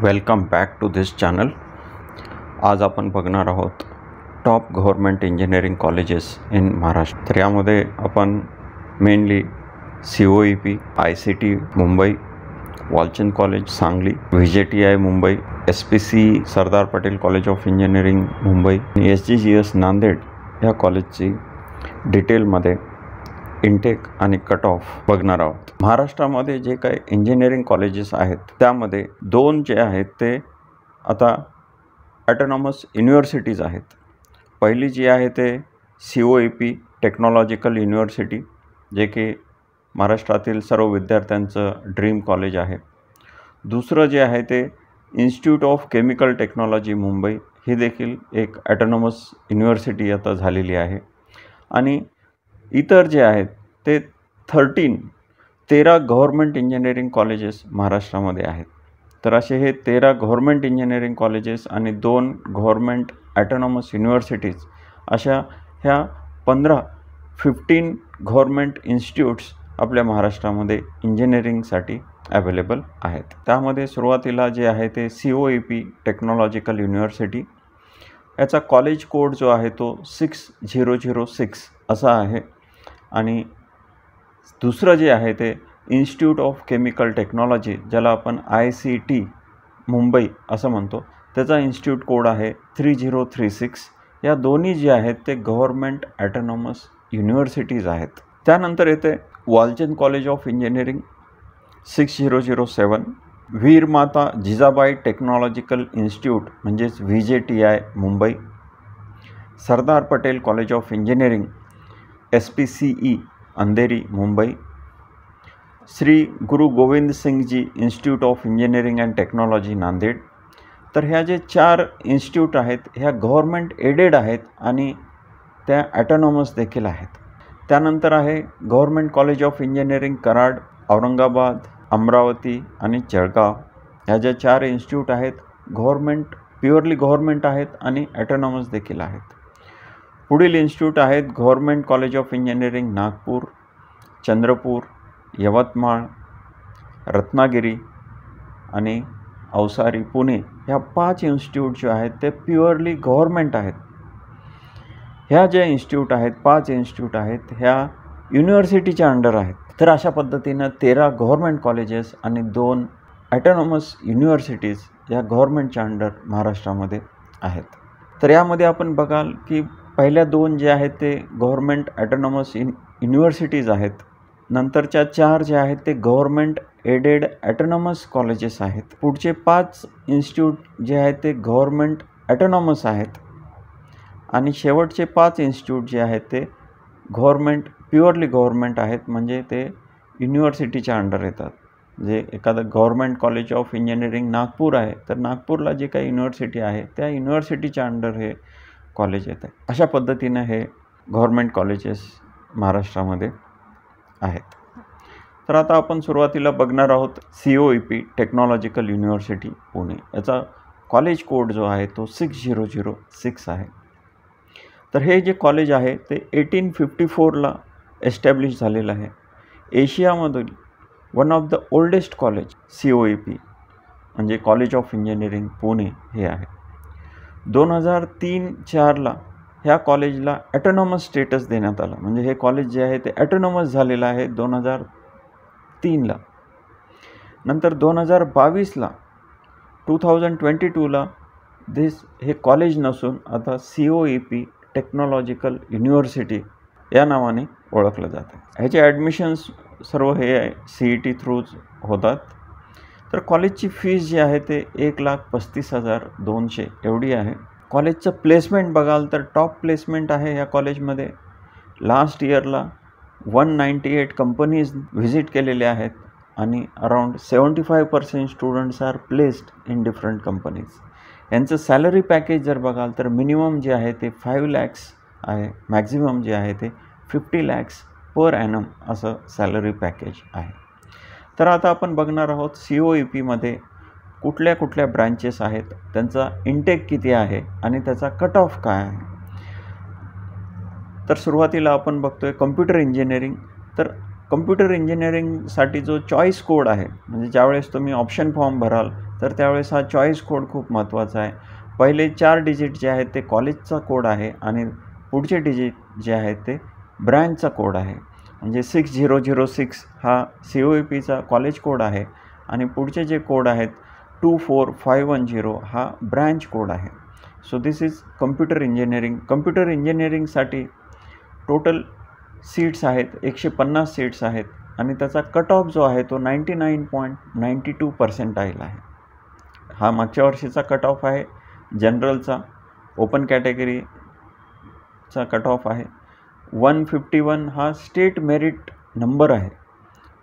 Welcome back to this channel. आज आपण बघणार आहोत top government engineering colleges in Maharashtra. तर यामध्ये आपण mainly COEP, ICT Mumbai, Walchand college Sangli, VJTI Mumbai, SPC Sardar Patel college of engineering Mumbai, SGGS Nanded या कॉलेजची डिटेलमध्ये इंटेक आणि कट ऑफ बघणार आहोत. महाराष्ट्रामध्ये जे काही इंजिनिअरिंग कॉलेजेस आहेत त्यामध्ये दोन जे आहेत ते आता ॲटोनॉमस युनिव्हर्सिटीज आहेत. पहिली जी आहे ते COEP टेक्नॉलॉजिकल युनिव्हर्सिटी, जे की महाराष्ट्रातील सर्व विद्यार्थ्यांचं ड्रीम कॉलेज आहे. दुसरं जे आहे ते institute of chemical technology Mumbai, ही देखील एक ॲटोनॉमस युनिव्हर्सिटी आता झालेली आहे. आणि इतर जे आहेत ते 13 गव्हर्मेंट इंजिनिअरिंग कॉलेजेस महाराष्ट्रामध्ये आहेत. तर असे हे 13 गव्हर्मेंट इंजिनिअरिंग कॉलेजेस आणि 2 गव्हर्मेंट ॲटोनॉमस युनिव्हर्सिटीज, अशा ह्या 15 गव्हर्मेंट इन्स्टिट्यूट्स आपल्या महाराष्ट्रामध्ये इंजिनिअरिंगसाठी अवेलेबल आहेत. त्यामध्ये सुरुवातीला जे आहे ते COEP टेक्नॉलॉजिकल युनिव्हर्सिटी, याचा कॉलेज कोड जो आहे तो 6006 असा आहे. आणि दुसरं जे आहे ते इन्स्टिट्यूट ऑफ केमिकल टेक्नॉलॉजी, ज्याला आपण ICT मुंबई असं म्हणतो, त्याचा इन्स्टिट्यूट कोड आहे 3036. या दोन्ही जे आहेत ते गव्हर्मेंट ॲटोनॉमस युनिव्हर्सिटीज आहेत. त्यानंतर येते Walchand college of engineering 6007, Veer Mata Jijabai technological institute म्हणजेच VJTI मुंबई, Sardar Patel college of engineering SPCE Andheri Mumbai, Shri Guru Gobind Singhji institute of engineering and technology Nanded. तर ह्या जे 4 इन्स्टिट्यूट आहेत ह्या गव्हर्मेंट एडेड आहेत आणि त्या ॲटोनॉमस देखील आहेत. त्यानंतर आहे government college of engineering Karad, Aurangabad, Amravati आणि जळगाव. ह्या ज्या 4 इन्स्टिट्यूट आहेत प्युअरली गव्हर्मेंट आहेत आणि ॲटोनॉमस देखील आहेत. पुढील इन्स्टिट्यूट आहेत government college of engineering Nagpur, Chandrapur, Yavatmal, Ratnagiri आणि अवसारी पुणे. ह्या 5 इन्स्टिट्यूट जे आहेत ते प्युअरली गव्हर्मेंट आहेत. ह्या ज्या इन्स्टिट्यूट आहेत 5 इन्स्टिट्यूट आहेत ह्या युनिव्हर्सिटीच्या अंडर आहेत. तर अशा पद्धतीनं 13 गव्हर्मेंट कॉलेजेस आणि 2 ॲटोनॉमस युनिव्हर्सिटीज या गव्हर्मेंटच्या अंडर महाराष्ट्रामध्ये आहेत. तर यामध्ये आपण बघाल की पहिल्या 2 जे आहेत ते गव्हर्मेंट ॲटोनॉमस युनिव्हर्सिटीज आहेत. नंतरच्या 4 जे आहेत ते गव्हर्मेंट एडेड ॲटोनॉमस कॉलेजेस आहेत. पुढचे 5 इन्स्टिट्यूट जे आहेत ते गव्हर्मेंट ॲटोनॉमस आहेत. आणि शेवटचे 5 इन्स्टिट्यूट जे आहेत ते प्युअरली गव्हर्मेंट आहेत, म्हणजे ते युनिव्हर्सिटीच्या अंडर येतात. जे एखादं government college of engineering Nagpur आहे तर नागपूरला जे काही युनिव्हर्सिटी आहे त्या युनिव्हर्सिटीच्या अंडर हे कॉलेज येत आहे. अशा पद्धतीनं हे गव्हर्मेंट कॉलेजेस महाराष्ट्रामध्ये आहेत. तर आता आपण सुरुवातीला बघणार आहोत COEP टेक्नॉलॉजिकल युनिव्हर्सिटी पुणे. याचा कॉलेज कोड जो आहे तो 6006 आहे. तर हे जे कॉलेज आहे ते 1854ला एस्टॅब्लिश झालेलं आहे. एशियामधील one of the oldest college COEP म्हणजे कॉलेज ऑफ इंजिनिअरिंग पुणे हे आहे. 2003-04ला ह्या कॉलेजला ॲटोनॉमस स्टेटस देण्यात आला, म्हणजे हे कॉलेज जे आहे ते ॲटोनॉमस झालेलं आहे 2003ला. नंतर 2022ला 2022ला हे कॉलेज नसून आता COEP टेक्नॉलॉजिकल युनिव्हर्सिटी या नावाने ओळखलं जातं. ह्याचे ॲडमिशन्स सर्व हे CET थ्रूच होतात. तर कॉलेजची फीस जी आहे ते 1,35,200 एवढी आहे. कॉलेजचं प्लेसमेंट बघाल तर टॉप प्लेसमेंट आहे या कॉलेजमध्ये. लास्ट इयरला 198 कंपनीज व्हिजिट केलेल्या आहेत आणि around 75% students are placed in different companies. यांचं सॅलरी पॅकेज जर बघाल तर मिनिमम जे आहे ते 5 lakhs आहे, मॅक्झिमम जे आहे ते 50 lakhs पर ॲनम असं सॅलरी पॅकेज आहे. तर आता आपण बघणार आहोत COEPमध्ये कुठल्या कुठल्या ब्रँचेस आहेत, त्यांचा इंटेक किती आहे आणि त्याचा कट ऑफ काय आहे. तर सुरुवातीला आपण बघतोय कम्प्युटर इंजिनिअरिंग. तर कम्प्युटर इंजिनिअरिंगसाठी जो चॉईस कोड आहे, म्हणजे ज्यावेळेस तुम्ही ऑप्शन फॉर्म भराल तर त्यावेळेस हा चॉईस कोड खूप महत्त्वाचा आहे. पहिले 4 डिजिट जे आहेत ते कॉलेजचा कोड आहे आणि पुढचे डिजिट जे आहेत ते ब्रँचचा कोड आहे. म्हणजे 6006 हा COEPचा कॉलेज कोड आहे आणि पुढचे जे कोड आहेत 24510 हा ब्रँच कोड आहे. So this is computer engineering. Computer इंजिनिअरिंगसाठी टोटल सीट्स आहेत 150 सीट्स आहेत आणि त्याचा कट ऑफ जो आहे तो 99.92% आहे. हा मागच्या वर्षीचा कट ऑफ आहे. जनरलचा ओपन कॅटेगरीचा कट ऑफ आहे. 151 हा स्टेट मेरिट नंबर आहे.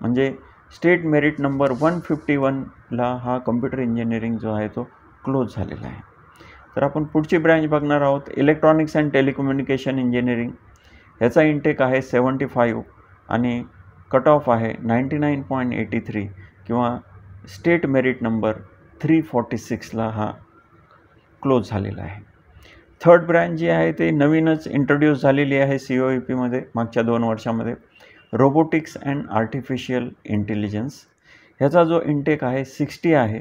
म्हणजे स्टेट मेरिट नंबर 151ला हा कम्प्युटर इंजिनिअरिंग जो आहे तो क्लोज झालेला आहे. तर आपण पुढची ब्रँच बघणार आहोत इलेक्ट्रॉनिक्स अँड टेलिकम्युनिकेशन इंजिनिअरिंग. ह्याचा इंटेक आहे 75 आणि कट ऑफ आहे 99.83 किंवा स्टेट मेरिट नंबर 346ला हा क्लोज झालेला आहे. थर्ड ब्रँच जी आहे ते नवीनच इंट्रोड्यूस झालेली आहे COEPमध्ये मागच्या 2 वर्षामध्ये, रोबोटिक्स अँड आर्टिफिशियल इंटेलिजन्स. ह्याचा जो इंटेक आहे 60 आहे,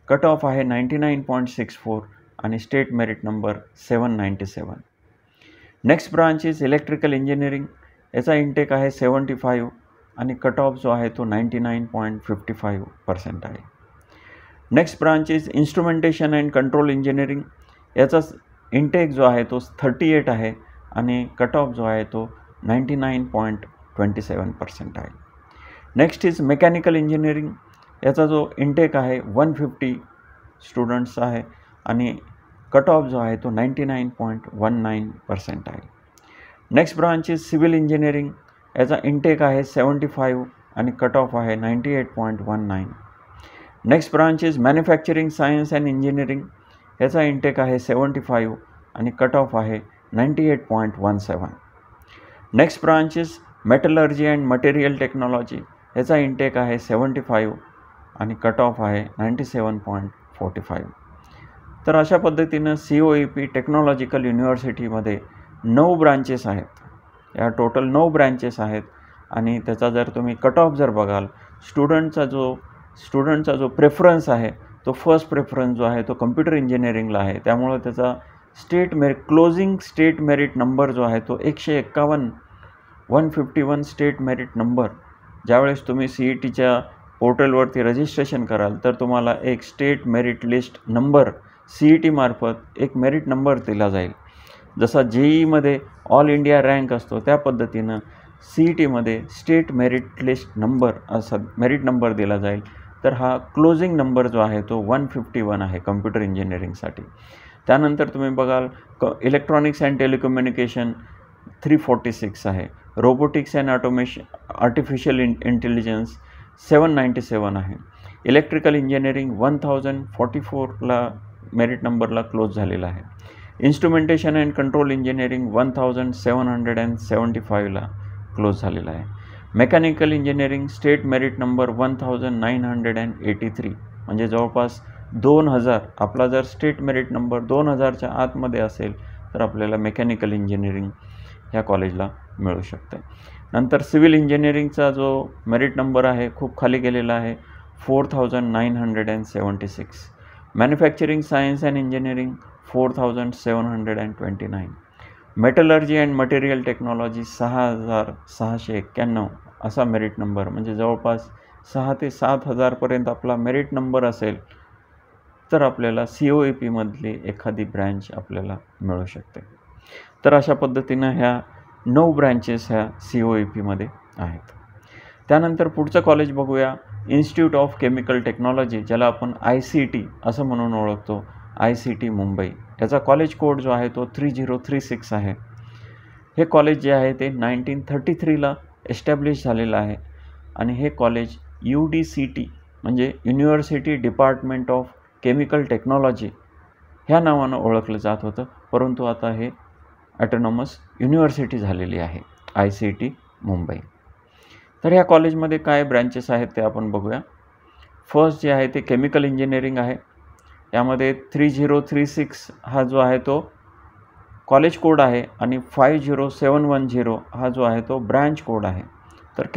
कट ऑफ आहे 99.64 आणि state merit number 797. Next branch is electrical engineering. याचा इंटेक आहे 75 आणि कट ऑफ जो आहे तो 99.55% आहे. Next branch is instrumentation and control engineering. याचा इंटेक जो आहे तो 38 आहे आणि कट ऑफ जो आहे तो 99.27% आहे. Next is mechanical engineering. याचा जो इंटेक आहे 150 स्टुडंट्स आहे आणि कट ऑफ जो आहे तो 99.19% आहे. Next branch is civil engineering. याचा इंटेक आहे 75 आणि कट ऑफ आहे 98.19. Next branch is manufacturing science and engineering. याचा इंटेक आहे 75 आणि कट ऑफ आहे 98.17. Next branch is metallurgy and material technology. याचा इंटेक आहे 75 आणि कट ऑफ आहे 97.45. तर अशा पद्धतीनं COEP टेक्नॉलॉजिकल युनिव्हर्सिटीमध्ये 9 ब्रांचेस आहेत. या टोटल 9 ब्रँचेस आहेत आणि त्याचा जर तुम्ही कट ऑफ जर बघाल, स्टुडंटचा जो प्रेफरन्स आहे तो फर्स्ट प्रेफरन्स जो आहे तो कम्प्युटर इंजिनिअरिंगला आहे. त्यामुळं त्याचा क्लोजिंग स्टेट मेरिट नंबर जो आहे तो 151 स्टेट मेरिट नंबर. ज्यावेळेस तुम्ही CETच्या पोर्टलवरती रजिस्ट्रेशन कराल तर तुम्हाला एक state merit list number CET मार्फत एक मेरिट नंबर दिला जाईल. जसा JEEमध्ये ऑल इंडिया रँक असतो त्या पद्धतीनं CETमध्ये स्टेट मेरिट लिस्ट नंबर असा मेरिट नंबर दिला जाईल. तर हा क्लोजिंग नंबर जो आहे तो 151 आहे कम्प्युटर इंजिनिअरिंगसाठी. त्यानंतर तुम्ही बघाल इलेक्ट्रॉनिक्स अँड टेलिकम्युनिकेशन 346 आहे. रोबोटिक्स अँड आर्टिफिशियल इंटेलिजन्स 797 आहे. इलेक्ट्रिकल इंजिनिअरिंग 1044ला मेरिट नंबरला क्लोज झालेला आहे. इन्स्ट्रुमेंटेशन अँड कंट्रोल इंजिनिअरिंग 1775ला क्लोज झालेला आहे. Mechanical engineering state merit number 1983 म्हणजे जवळपास 2000. आपला जर स्टेट मेरिट नंबर 2000च्या आतमध्ये असेल तर आपल्याला मेकॅनिकल इंजिनिअरिंग ह्या कॉलेजला मिळू शकते. नंतर सिव्हिल इंजिनिअरिंगचा जो मेरिट नंबर आहे खूप खाली गेलेला आहे 4976. Manufacturing science and engineering 4729. Metallurgy and material technology 6691 असा मेरिट नंबर. म्हणजे जवळपास 6,000 ते 7,000पर्यंत आपला मेरिट नंबर असेल तर आपल्याला COEPमधली एखादी ब्रँच आपल्याला मिळू शकते. तर अशा पद्धतीनं ह्या 9 ब्रँचेस ह्या COEPमध्ये आहेत. त्यानंतर पुढचं कॉलेज बघूया इन्स्टिट्यूट ऑफ केमिकल टेक्नॉलॉजी, ज्याला आपण ICT असं म्हणून ओळखतो. ICT मुंबई. याचा कॉलेज कोड जो आहे तो 3036 आहे. हे कॉलेज जे आहे ते 1933ला एस्टॅब्लिश झालेलं आहे आणि हे कॉलेज UDCT म्हणजे university department of chemical technology ह्या नावानं ओळखलं जात होतं. परंतु आता हे ॲटोनॉमस युनिव्हर्सिटी झालेली आहे ICT मुंबई. तर ह्या कॉलेजमध्ये काय ब्रँचेस आहेत ते आपण बघूया. फर्स्ट जे आहे ते केमिकल इंजिनिअरिंग आहे. यामध्ये 3036 हा जो आहे तो कॉलेज कोड आहे आणि 50710 हा जो आहे तो ब्रँच कोड आहे. तर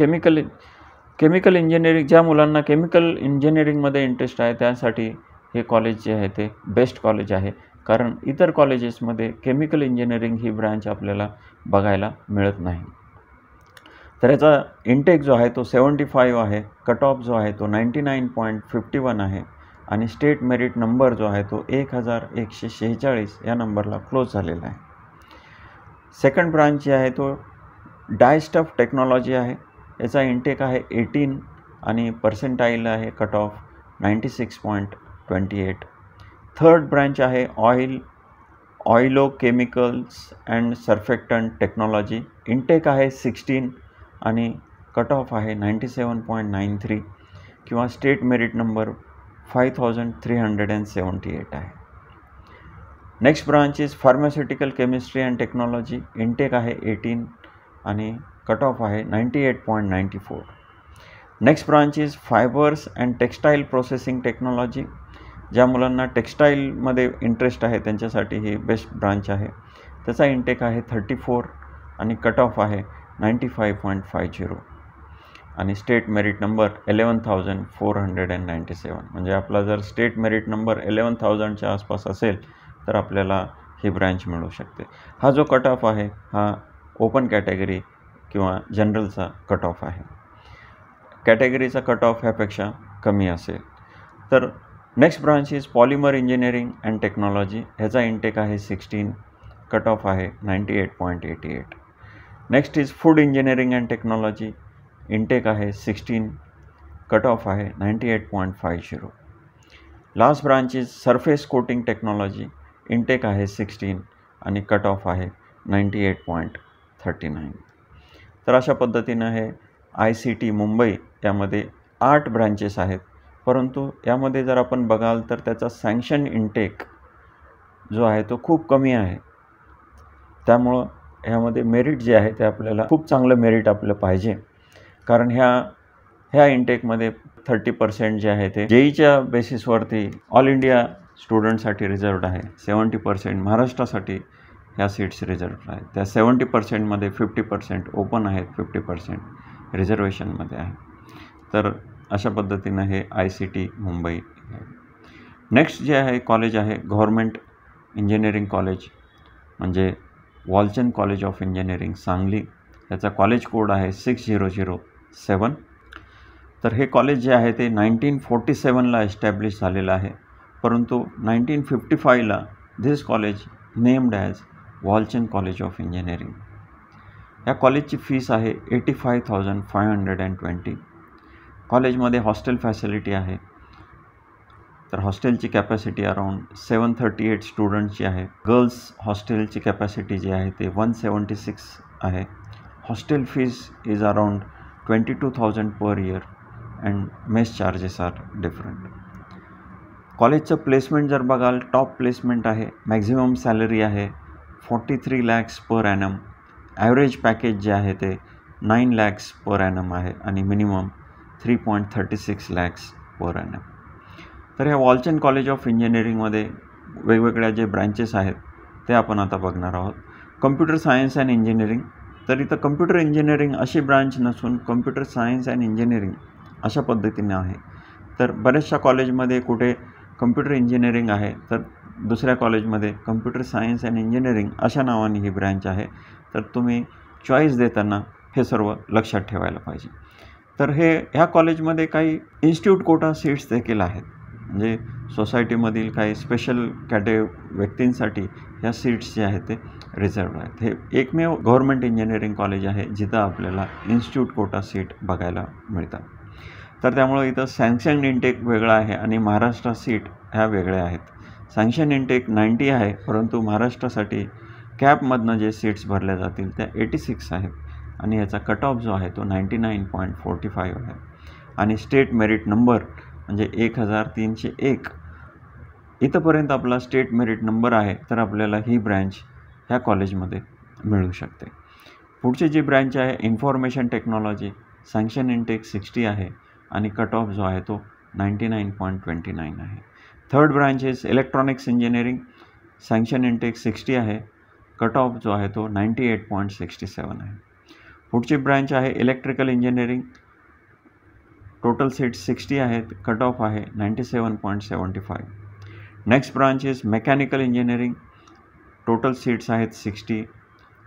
केमिकल इंजिनिअरिंग, ज्या मुलांना केमिकल इंजिनिअरिंगमध्ये इंटरेस्ट आहे त्यासाठी हे कॉलेज जे आहे ते बेस्ट कॉलेज आहे, कारण इतर कॉलेजेसमध्ये केमिकल इंजिनिअरिंग ही ब्रँच आपल्याला बघायला मिळत नाही. तर याचा इंटेक जो आहे तो 75 आहे, कट ऑफ जो आहे तो 99.51 आहे आणि स्टेट मेरिट नंबर जो आहे तो 1146 या नंबरला क्लोज झालेला आहे. सेकंड ब्रांच जी आहे तो डायस्टफ टेक्नॉलॉजी आहे. याचा इंटेक आहे 18 आणि पर्सेंटाईल आहे कट ऑफ 96.28. थर्ड ब्रांच आहे oleo chemicals and surfactant technology. Intake आहे 16 आणि कट ऑफ आहे 97.93 किंवा स्टेट मेरिट नंबर 5378 आहे. Next branch is pharmaceutical chemistry and technology. Intake आहे 18 आणि कट ऑफ आहे 98.94. Next branch is fibres and textile processing technology. ज्या मुलांना टेक्स्टाईलमध्ये इंटरेस्ट आहे त्यांच्यासाठी ही बेस्ट ब्रांच आहे. त्याचा इंटेक आहे 34 आणि कट ऑफ आहे 95.50 आणि स्टेट मेरिट नंबर 11,497. म्हणजे आपला जर स्टेट मेरिट नंबर 11,000च्या आसपास असेल तर आपल्याला ही ब्रँच मिळू शकते. हा जो कट ऑफ आहे हा ओपन कॅटेगरी किंवा जनरलचा कट ऑफ आहे. कॅटेगरीचा कट ऑफ ह्यापेक्षा कमी असेल. तर next branch is polymer engineering and technology. ह्याचा इंटेक आहे 16, कट ऑफ आहे 98.88. Next is food engineering and technology. Intake आहे 16, कट ऑफ आहे 98.50. Last branch is surface coating technology. Intake आहे 16 आणि कट ऑफ आहे 98.39. तर अशा पद्धतीनं हे ICT मुंबई यामध्ये 8 ब्रँचेस आहेत, परंतु यामध्ये जर आपण बघाल तर त्याचा सँक्शन इंटेक जो आहे तो खूप कमी आहे. त्यामुळं ह्यामध्ये मेरिट जे आहे ते आपल्याला खूप चांगलं मेरिट आपलं पाहिजे, कारण ह्या इंटेकमध्ये 30% जे आहे ते JEEच्या बेसिसवरती ऑल इंडिया स्टुडंटसाठी रिझर्वड आहे. 70% महाराष्ट्रासाठी ह्या सीट्स रिझर्वड आहेत. त्या 70%मध्ये 50% ओपन आहेत, 50% रिझर्वेशनमध्ये आहे. तर अशा पद्धतीनं हे ICT मुंबई आहे. नेक्स्ट जे आहे कॉलेज आहे गव्हर्मेंट इंजिनिअरिंग कॉलेज, म्हणजे Walchand college of engineering Sangli. याचा कॉलेज कोड आहे 6007. तर हे कॉलेज जे आहे ते 1947ला एस्टॅब्लिश झालेलं आहे, परंतु 1955ला this college named as Walchand college of engineering. या कॉलेजची फीस आहे 85,520. कॉलेजमध्ये हॉस्टेल फॅसिलिटी आहे. तर हॉस्टेलची कॅपॅसिटी अराऊंड 738 स्टुडंटची आहे. गर्ल्स हॉस्टेलची कॅपॅसिटी जी आहे ते 176 आहे. Hostel fees is around 22,000 per year and mess charges are different. कॉलेजचं प्लेसमेंट जर बघाल टॉप प्लेसमेंट आहे. मॅक्झिमम सॅलरी आहे 43 lakhs per annum. Average package जे आहे ते 9 lakhs पर ॲनम आहे आणि मिनिमम 3.36 lakhs पर ॲनम. तर ह्या वॉलचंद कॉलेज ऑफ इंजिनिअरिंगमध्ये वेगवेगळ्या जे ब्रँचेस आहेत ते आपण आता बघणार आहोत. Computer science and engineering. तर इथं कम्प्युटर इंजिनिअरिंग अशी ब्रांच नसून कम्प्युटर सायन्स अँड इंजिनिअरिंग अशा पद्धतीने आहे. तर बऱ्याचशा कॉलेजमध्ये कुठे कम्प्युटर इंजिनिअरिंग आहे तर दुसऱ्या कॉलेजमध्ये कम्प्युटर सायन्स अँड इंजिनिअरिंग अशा नावाने ही ब्रँच आहे. तर तुम्ही चॉईस देताना हे सर्व लक्षात ठेवायला पाहिजे. तर ह्या कॉलेजमध्ये काही इन्स्टिट्यूट कोटा सीट्स देखील आहेत, म्हणजे सोसायटीमधील काही स्पेशल व्यक्तींसाठी ह्या सीट्स जे आहेत ते रिझर्व्ड आहेत. हे एकमेव गव्हर्मेंट इंजिनिअरिंग कॉलेज आहे जिथं आपल्याला इन्स्टिट्यूट कोटा सीट बघायला मिळतात. तर त्यामुळं इथं सँक्शन इंटेक वेगळा आहे आणि महाराष्ट्र सीट ह्या वेगळ्या आहेत. सँक्शन इंटेक 90 आहे, परंतु महाराष्ट्रासाठी कॅपमधनं जे सीट्स भरल्या जातील त्या 86 आहेत आणि याचा कट ऑफ जो आहे तो 99.45 आहे आणि स्टेट मेरिट नंबर म्हणजे 1301 इथंपर्यंत आपला स्टेट मेरिट नंबर आहे. तर आपल्याला ही ब्रँच ह्या कॉलेजमध्ये मिळू शकते. पुढची जी ब्रँच आहे इन्फॉर्मेशन टेक्नॉलॉजी. सँक्शन इंटेक 60 आहे आणि कट ऑफ जो आहे तो 99.29 आहे. Third branch is electronics engineering. Sanction intake 60 आहे, कट ऑफ जो आहे तो 98.67 आहे. पुढची ब्रँच आहे इलेक्ट्रिकल इंजिनिअरिंग. टोटल सीट्स 60 आहेत, कट ऑफ आहे 97.75. Next branch is mechanical engineering, total seats आहेत 60,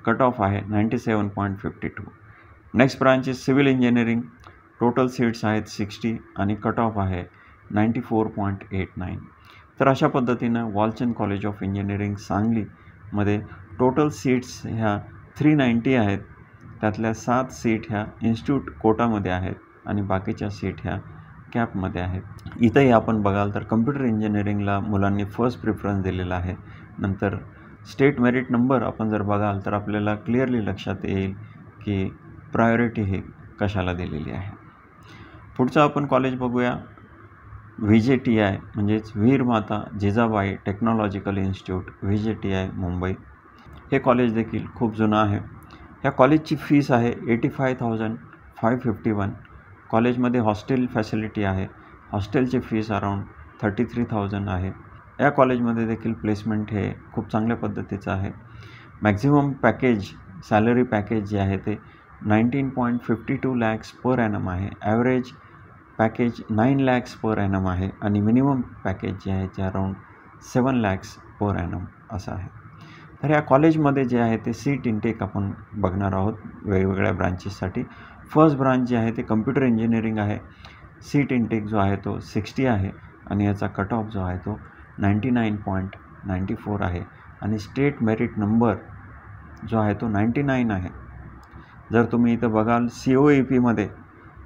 कट ऑफ आहे 97.52. Next branch is civil engineering, total seats आहेत 60 आणि कट ऑफ आहे 94.89. तर अशा पद्धतीनं वालचंद कॉलेज ऑफ इंजिनिअरिंग सांगलीमध्ये टोटल सीट्स ह्या 390 आहेत. त्यातल्या 7 सीट ह्या इन्स्टिट्यूट कोटामध्ये आहेत आणि बाकीच्या सीट ह्या कॅपमध्ये आहेत. इथंही आपण बघाल तर कम्प्युटर इंजिनिअरिंगला मुलांनी फर्स्ट प्रिफरन्स दिलेला आहे. नंतर स्टेट मेरिट नंबर आपण जर बघाल तर आपल्याला क्लिअरली लक्षात येईल की प्रायोरिटी ही कशाला दिलेली आहे. पुढचं आपण कॉलेज बघूया, VJTI म्हणजेच वीर Mata Jijabai technological institute, VJTI Mumbai. हे कॉलेज देखील खूप जुनं आहे. ह्या कॉलेजची फीस आहे 85,551. कॉलेजमध्ये हॉस्टेल फॅसिलिटी आहे. हॉस्टेलची फीस अराऊंड 33,000 आहे. या कॉलेजमध्ये देखील प्लेसमेंट हे खूप चांगल्या पद्धतीचं आहे. मॅक्झिमम पॅकेज सॅलरी पॅकेज जे आहे ते 19.52 lakhs पर ॲनम आहे. Average package 9 lakhs per annum आहे आणि मिनिमम पॅकेज जे आहे ते अराऊंड 7 lakhs पर ॲनम असं आहे. तर या कॉलेजमध्ये जे आहे ते सीट इनटेक आपण बघणार आहोत वेगवेगळ्या ब्रांचेससाठी. फर्स्ट ब्रांच जे आहे ते कम्प्युटर इंजिनिअरिंग आहे. सीट इनटेक जो आहे तो 60 आहे आणि याचा कट ऑफ जो आहे तो 99.94 आहे आणि स्टेट मेरिट नंबर जो आहे तो 99 आहे. जर तुम्ही इथं बघाल COEPमध्ये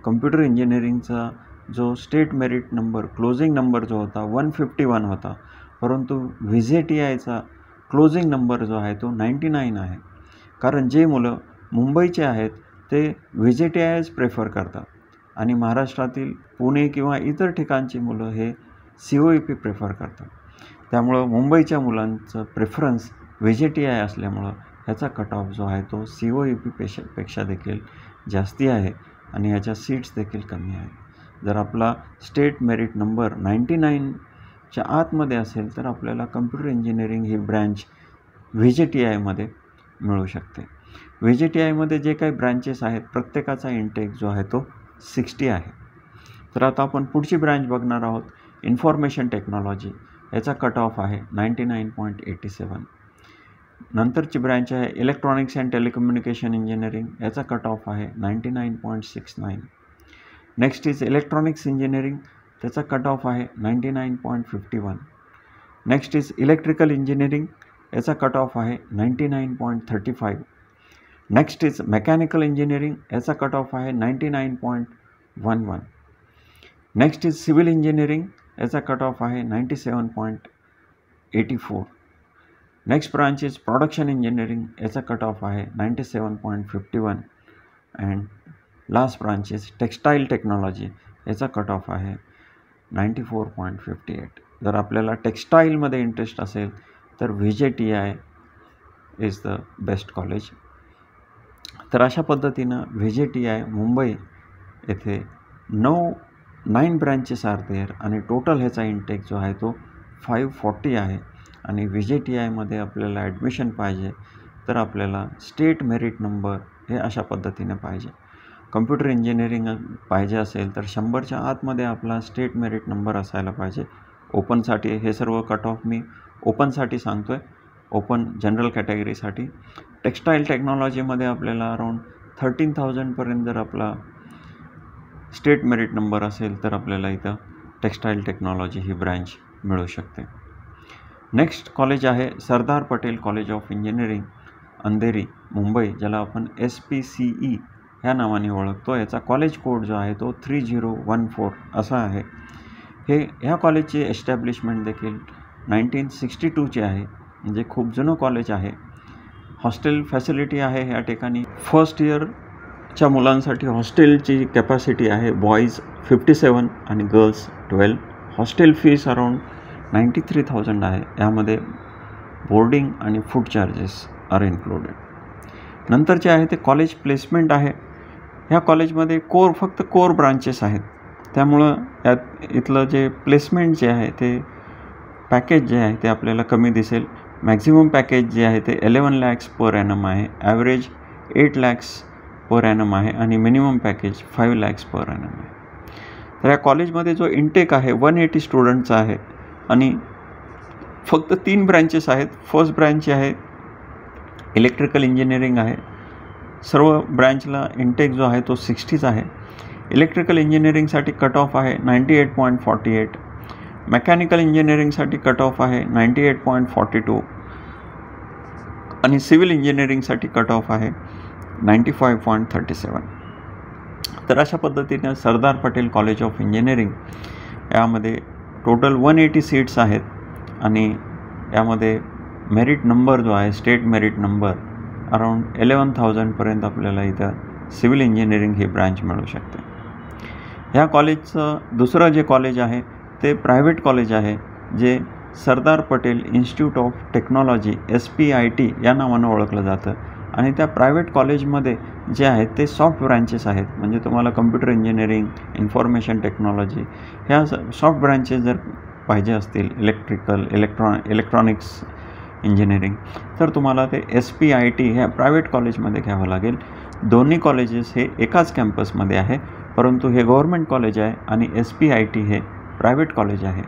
कम्प्युटर इंजिनिअरिंगचा जो state merit number closing number जो होता 151 होता, परंतु VJTIचा क्लोजिंग नंबर जो आहे तो 99 आहे. कारण जे मुलं मुंबईचे आहेत ते VJTIच प्रेफर करतात आणि महाराष्ट्रातील पुणे किंवा इतर ठिकाणची मुलं हे COEP प्रेफर करतात. त्यामुळं मुंबईच्या मुलांचं प्रेफरन्स VJTI असल्यामुळं ह्याचा कट ऑफ जो आहे तो COEP पेक्षा देखील जास्ती आहे आणि ह्याच्या सीट्स देखील कमी आहेत. जर आपला स्टेट मेरिट नंबर 99च्या आतमध्ये असेल तर आपल्याला कम्प्युटर इंजिनिअरिंग ही ब्रँच VJTIमध्ये मिळू शकते. VJTIमध्ये जे काही ब्रँचेस आहेत प्रत्येकाचा इंटेक जो आहे तो 60 आहे. तर आता आपण पुढची ब्रँच बघणार आहोत, इन्फॉर्मेशन टेक्नॉलॉजी. याचा कट ऑफ आहे 99.87. नंतरची ब्रँच आहे इलेक्ट्रॉनिक्स अँड टेलिकम्युनिकेशन इंजिनिअरिंग. याचा कट ऑफ आहे 99.69. Next is electronics engineering. त्याचा कट ऑफ आहे 99.51. Next is electrical engineering. याचा कट ऑफ आहे 99.35. Next is mechanical engineering. याचा कट ऑफ आहे 99.11. Next is civil engineering. याचा कट ऑफ आहे 97.84. Next branch is production engineering. याचा कट ऑफ आहे 97.51. And last branch is textile technology. याचा cut off आहे 94.58. जर आपल्याला टेक्स्टाईलमध्ये इंटरेस्ट असेल तर VJTI is the best college. तर अशा पद्धतीनं VJTI मुंबई येथे 9 ब्रँचेस आर देअर आणि टोटल ह्याचा इंटेक जो आहे तो 540 आहे. आणि VJTIमध्ये आपल्याला ॲडमिशन पाहिजे तर आपल्याला स्टेट मेरिट नंबर हे अशा पद्धतीने पाहिजे. कम्प्युटर इंजिनिअरिंग पाहिजे असेल तर 100च्या आतमध्ये आपला स्टेट मेरिट नंबर असायला पाहिजे. ओपनसाठी हे सर्व कट ऑफ मी ओपनसाठी सांगतो आहे, ओपन जनरल कॅटेगरीसाठी. टेक्स्टाईल टेक्नॉलॉजीमध्ये आपल्याला अराऊंड 13,000पर्यंत जर आपला स्टेट मेरिट नंबर असेल तर आपल्याला इथं टेक्स्टाईल टेक्नॉलॉजी ही ब्रँच मिळू शकते. नेक्स्ट कॉलेज आहे Sardar Patel college of engineering, Andheri Mumbai, ज्याला आपण SPCE ह्या नावाने ओळखतो. याचा कॉलेज कोड जो आहे तो 3014 असा आहे. ह्या कॉलेजची एस्टॅब्लिशमेंट देखील 1962ची आहे, म्हणजे खूप जुनं कॉलेज आहे. हॉस्टेल फॅसिलिटी आहे ह्या ठिकाणी. फर्स्ट इयरच्या मुलांसाठी हॉस्टेलची कॅपॅसिटी आहे बॉईज 57 आणि गर्ल्स 12. हॉस्टेल फीस अराऊंड 93,000 आहे. यामध्ये बोर्डिंग आणि फूड चार्जेस आर इन्क्लुडेड. नंतरचे आहे ते कॉलेज प्लेसमेंट आहे. ह्या कॉलेजमध्ये फक्त कोर ब्रांचेस आहेत, त्यामुळं इथलं जे प्लेसमेंट जे आहे ते पॅकेज जे आहे ते आपल्याला कमी दिसेल. मॅक्झिमम पॅकेज जे आहे ते 11 lakhs पर ॲनम आहे. ॲव्हरेज 8 lakhs पर ॲनम आहे आणि minimum package 5 lakhs per annum आहे. तर या कॉलेजमध्ये जो इनटेक आहे 180 स्टुडंटचा आहे आणि फक्त 3 ब्रँचेस आहेत. फर्स्ट ब्रँच आहे इलेक्ट्रिकल इंजिनिअरिंग आहे. सर्व ब्रँचला इनटेक जो आहे तो 60च आहे. इलेक्ट्रिकल इंजिनिअरिंगसाठी कट ऑफ आहे 98.48. मेकॅनिकल इंजिनिअरिंगसाठी कट ऑफ आहे 98.42 आणि सिव्हिल इंजिनिअरिंगसाठी कट ऑफ आहे 95.37. तर अशा पद्धतीने सरदार पटेल कॉलेज ऑफ इंजिनिअरिंग यामध्ये टोटल 180 सीट्स आहेत आणि यामध्ये मेरिट नंबर जो आहे स्टेट मेरिट नंबर अराऊंड 11,000पर्यंत आपल्याला इथं सिव्हिल इंजिनिअरिंग ही ब्रँच मिळू शकते. ह्या कॉलेजचं दुसरं जे कॉलेज आहे ते प्रायव्हेट कॉलेज आहे जे Sardar Patel institute of technology SPIT या नावानं ओळखलं जातं आणि त्या प्रायव्हेट कॉलेजमध्ये जे आहेत ते सॉफ्ट ब्रँचेस आहेत. म्हणजे तुम्हाला कम्प्युटर इंजिनिअरिंग, इन्फॉर्मेशन टेक्नॉलॉजी ह्या सॉफ्ट ब्रँचेस जर पाहिजे असतील, इलेक्ट्रॉनिक्स इंजिनिअरिंग, तर तुम्हाला ते SPIT ह्या प्रायव्हेट कॉलेजमध्ये घ्यावं लागेल. दोन्ही कॉलेजेस हे एकाच कॅम्पसमध्ये आहे, परंतु हे गव्हर्मेंट कॉलेज आहे आणि SPIT हे प्रायव्हेट कॉलेज आहे.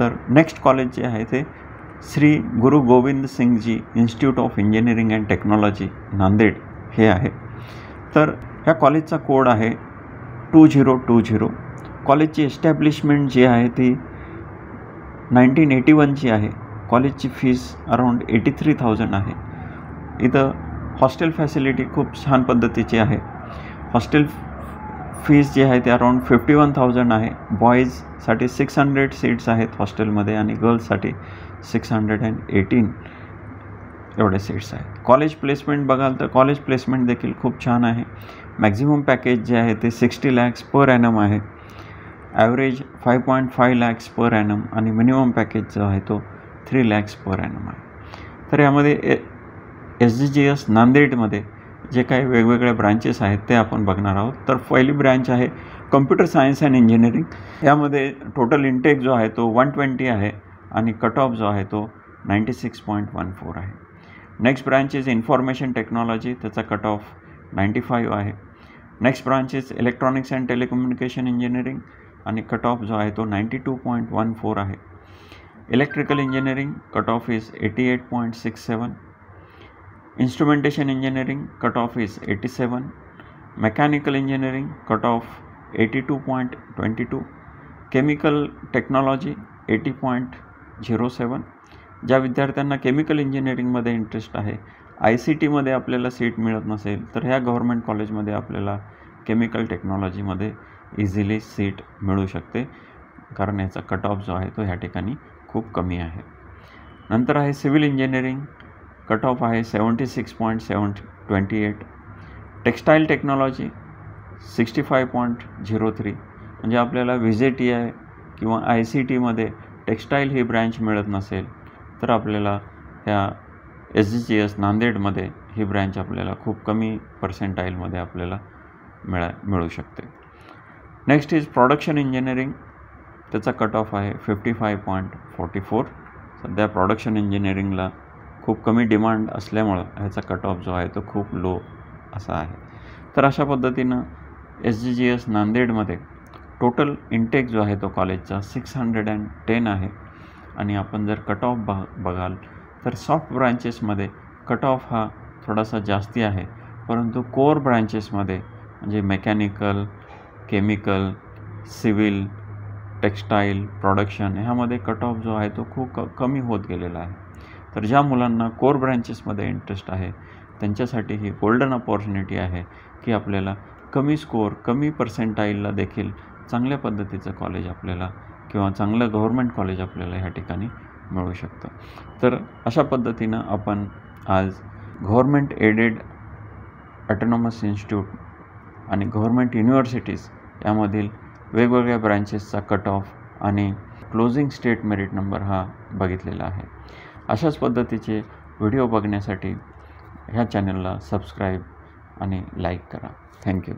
तर नेक्स्ट कॉलेज जे आहे ते Shri Guru Gobind Singhji institute of engineering and technology Nanded हे आहे. तर ह्या कॉलेजचा कोड आहे 2020. कॉलेजची एस्टॅब्लिशमेंट जी आहे ती 1981ची आहे. कॉलेजची फीस अराऊंड 83,000 आहे. इथं हॉस्टेल फॅसिलिटी खूप छान पद्धतीची आहे. हॉस्टेल फीस जी आहे ते अराऊंड 51,000 आहे. बॉईजसाठी 600 सीट्स आहेत हॉस्टेलमध्ये आणि गर्ल्ससाठी 618 एवढे सीट्स आहेत. कॉलेज प्लेसमेंट बघाल तर कॉलेज प्लेसमेंट देखील खूप छान आहे. मॅक्झिमम पॅकेज जे आहे ते 60 lakhs पर ॲनम आहे. ॲव्हरेज 5.5 lakhs पर ॲनम आणि मिनिमम पॅकेज जो आहे तो 3 lakhs पर ॲनम आहे. तर यामध्ये SGGS नांदेडमध्ये जे काही वेगवेगळे ब्रँचेस आहेत ते आपण बघणार आहोत. तर पहिली ब्रँच आहे कम्प्युटर सायन्स अँड इंजिनिअरिंग. यामध्ये टोटल इनटेक जो आहे तो 120 आहे आणि कट ऑफ जो आहे तो 96.14 आहे. Next branch is information technology, त्याचा कट ऑफ 95 आहे. Next branch is electronics and telecommunication engineering आणि कट ऑफ जो आहे तो 92.14 आहे. Electrical engineering cut off is 88.67. Instrumentation engineering cut off is 87. Mechanical engineering cut off 82.22. Chemical technology 80.07. ज्या विद्यार्थ्यांना chemical इंजिनिअरिंगमध्ये इंटरेस्ट आहे, ICTमध्ये आपल्याला सीट मिळत नसेल तर ह्या गव्हर्मेंट कॉलेजमध्ये आपल्याला केमिकल टेक्नॉलॉजीमध्ये इझिली सीट मिळू शकते, कारण याचा कट ऑफ जो आहे तो ह्या ठिकाणी खूप कमी आहे. नंतर आहे सिव्हिल इंजिनिअरिंग, कट ऑफ आहे 76.28. Textile technology 65.03. म्हणजे आपल्याला VJTI किंवा ICTमध्ये टेक्स्टाईल ही ब्रँच मिळत नसेल तर आपल्याला ह्या SGGS नांदेडमध्ये ही ब्रँच आपल्याला खूप कमी पर्सेंटाईलमध्ये आपल्याला मिळू शकते. नेक्स्ट इज प्रोडक्शन इंजिनिअरिंग, त्याचा कट ऑफ आहे 55.44. सध्या प्रोडक्शन इंजिनिअरिंगला खूप कमी डिमांड असल्यामुळं ह्याचा कट ऑफ जो आहे तो खूप लो असा आहे. तर अशा पद्धतीनं SGGS नांदेडमध्ये टोटल इंटेक जो आहे तो कॉलेजचा 610 आहे आणि आपण जर कट ऑफ बघाल तर सॉफ्ट ब्रांचेसमध्ये कट ऑफ हा थोडासा जास्ती आहे, परंतु कोर ब्रांचेसमध्ये म्हणजे mechanical, chemical, civil, textile, production ह्यामध्ये कट ऑफ जो आहे तो खूप कमी होत गेलेला आहे. तर ज्या मुलांना कोर ब्रांचेसमध्ये इंटरेस्ट आहे त्यांच्यासाठी ही गोल्डन अपॉर्च्युनिटी आहे की आपल्याला कमी स्कोअर, कमी पर्सेंटाईलला देखील चांगल्या पद्धतीचं कॉलेज आपल्याला किंवा चांगलं गव्हर्मेंट कॉलेज आपल्याला ह्या ठिकाणी मिळू शकतं. तर अशा पद्धतीनं आपण आज गव्हर्मेंट एडेड ऑटोनॉमस इन्स्टिट्यूट आणि गव्हर्मेंट युनिव्हर्सिटीज यामधील वेगवेगळ्या ब्रँचेसचा कट ऑफ आणि क्लोजिंग स्टेट मेरिट नंबर हा बघितलेला आहे. अशाच पद्धतीचे व्हिडिओ बघण्यासाठी ह्या चॅनलला सबस्क्राईब आणि लाईक करा. थँक्यू.